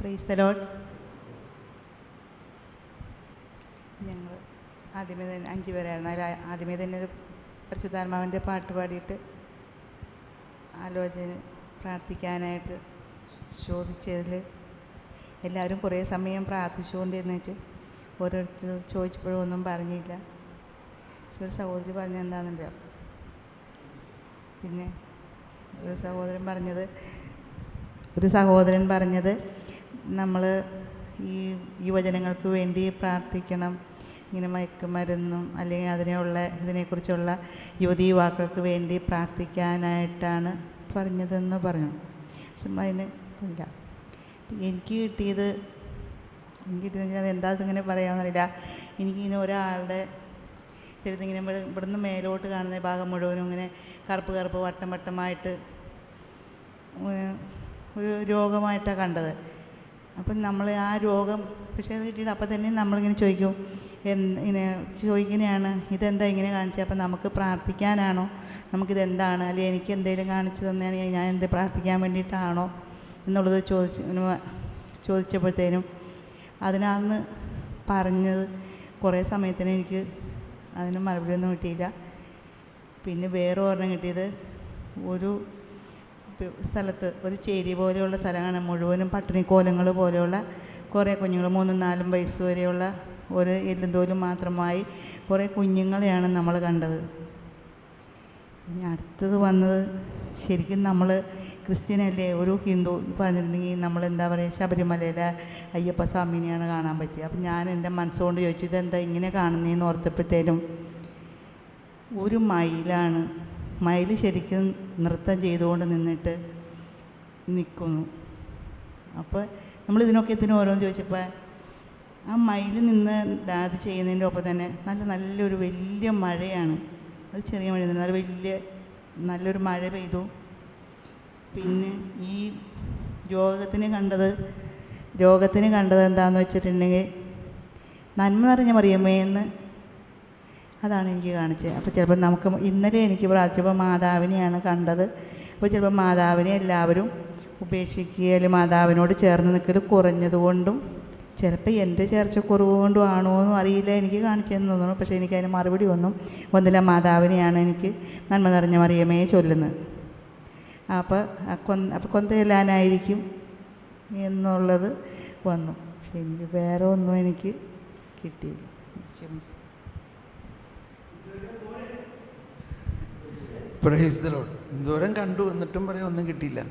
Praise the Lord. ഞങ്ങൾ ആദ്യമേ തന്നെ 5 പേരായിരുന്നു. അതിൽ ആദ്യമേ തന്നെ ഒരു പരിശുദ്ധാത്മാവിൻ്റെ പാട്ട് പാടിയിട്ട് ആലോചന പ്രാർത്ഥിക്കാനായിട്ട് ചോദിച്ചതിൽ എല്ലാവരും കുറേ സമയം പ്രാർത്ഥിച്ചുകൊണ്ടിരുന്നേച്ച് ഓരോരുത്തർ ചോദിച്ചപ്പോഴും ഒന്നും പറഞ്ഞില്ല. പക്ഷെ ഒരു സഹോദരി പറഞ്ഞത് എന്താണെന്നല്ലോ, പിന്നെ ഒരു സഹോദരൻ പറഞ്ഞത് നമ്മൾ ഈ യുവജനങ്ങൾക്ക് വേണ്ടി പ്രാർത്ഥിക്കണം, ഇങ്ങനെ മയക്കുമരുന്നും അല്ലെങ്കിൽ ഇതിനെക്കുറിച്ചുള്ള യുവാക്കൾക്ക് വേണ്ടി പ്രാർത്ഥിക്കാനായിട്ടാണ് പറഞ്ഞതെന്ന് പറഞ്ഞു. പക്ഷെ അതിന് ഇല്ല. എനിക്ക് കിട്ടിയത് അത് എന്താ ഇങ്ങനെ പറയാമെന്നറിയില്ല. എനിക്കിങ്ങനെ ഒരാളുടെ ശരീരത്തിങ്ങനെ ഇവിടുന്ന് മേലോട്ട് കാണുന്ന ഭാഗം മുഴുവനും ഇങ്ങനെ കറുപ്പ് വട്ടമായിട്ട് ഒരു രോഗമായിട്ടാണ് കണ്ടത്. അപ്പം നമ്മൾ ആ രോഗം പക്ഷേ അത് കിട്ടിയിട്ട് അപ്പം തന്നെ നമ്മളിങ്ങനെ ചോദിക്കും, ചോദിക്കുന്നതാണ് ഇതെന്താ ഇങ്ങനെ കാണിച്ചത്, അപ്പം നമുക്ക് പ്രാർത്ഥിക്കാനാണോ, നമുക്കിതെന്താണ്, അല്ലെങ്കിൽ എനിക്ക് എന്തെങ്കിലും കാണിച്ചു തന്നെയാണെങ്കിൽ ഞാൻ എന്ത് പ്രാർത്ഥിക്കാൻ വേണ്ടിയിട്ടാണോ എന്നുള്ളത് ചോദിച്ചപ്പോഴത്തേനും അതിനകന്ന് പറഞ്ഞത് കുറേ സമയത്തിന് എനിക്ക് അതിന് മറുപടിയൊന്നും കിട്ടിയില്ല. പിന്നെ വേറെ ഒരെണ്ണം കിട്ടിയത് ഒരു സ്ഥലത്ത് ഒരു ചേരി പോലെയുള്ള സ്ഥലമാണ്, മുഴുവനും പട്ടിണിക്കോലങ്ങൾ പോലെയുള്ള കുറേ കുഞ്ഞുങ്ങൾ 3-4 വയസ്സ് വരെയുള്ള ഒരു എല്ലുംതോലും മാത്രമായി കുറേ കുഞ്ഞുങ്ങളെയാണ് നമ്മൾ കണ്ടത്. ഇനി അടുത്തത് വന്നത് ശരിക്കും നമ്മൾ ക്രിസ്ത്യനല്ലേ, ഒരു ഹിന്ദു പറഞ്ഞിട്ടുണ്ടെങ്കിൽ നമ്മളെന്താ പറയുക, ശബരിമലയിലെ അയ്യപ്പ സ്വാമിനെയാണ് കാണാൻ പറ്റിയത്. അപ്പം ഞാൻ എൻ്റെ മനസ്സുകൊണ്ട് ചോദിച്ചു ഇതെന്താ ഇങ്ങനെ കാണുന്നതെന്ന് ഓർത്തപ്പോഴത്തേനും ഒരു മയിലാണ്. മയിൽ ശരിക്കും നൃത്തം ചെയ്തുകൊണ്ട് നിൽക്കുന്നു. അപ്പോൾ നമ്മളിതിനൊക്കെ ഓരോന്ന് ചോദിച്ചപ്പോൾ ആ മയിൽ നിന്ന് അത് ചെയ്യുന്നതിൻ്റെ ഒപ്പം തന്നെ നല്ലൊരു വലിയ മഴയാണ്. അത് ചെറിയ മഴ, നല്ലൊരു മഴ പെയ്തു. പിന്നെ ഈ രോഗത്തിന് കണ്ടത് എന്താണെന്ന് വെച്ചിട്ടുണ്ടെങ്കിൽ നന്മ നിറഞ്ഞ മറിയമ്മേ എന്ന്, അതാണ് എനിക്ക് കാണിച്ചത്. അപ്പോൾ ചിലപ്പോൾ നമുക്ക് ഇന്നലെ എനിക്ക് പ്രാർത്ഥിച്ചപ്പോൾ മാതാവിനെയാണ് കണ്ടത്. അപ്പോൾ ചിലപ്പോൾ മാതാവിനെ എല്ലാവരും ഉപേക്ഷിക്കുകയും മാതാവിനോട് ചേർന്ന് നിൽക്കൽ കുറഞ്ഞതുകൊണ്ടും ചിലപ്പോൾ എൻ്റെ ചേർച്ചക്കുറവ് കൊണ്ടും ആണോ എന്നും അറിയില്ല, എനിക്ക് കാണിച്ചതെന്ന് തോന്നുന്നു. പക്ഷേ എനിക്കതിന് മറുപടി ഒന്നില്ല. മാതാവിനെയാണ് എനിക്ക് നന്മ നിറഞ്ഞ മറിയമേ ചൊല്ലുന്നത്. അപ്പോൾ കൊന്തയില്ലാനായിരിക്കും എന്നുള്ളത് വന്നു. പക്ഷെ എനിക്ക് വേറെ ഒന്നും എനിക്ക് കിട്ടിയില്ല. Praise the Lord. എന്തോരം കണ്ടു എന്നിട്ടും പറയാൻ ഒന്നും കിട്ടിയില്ല.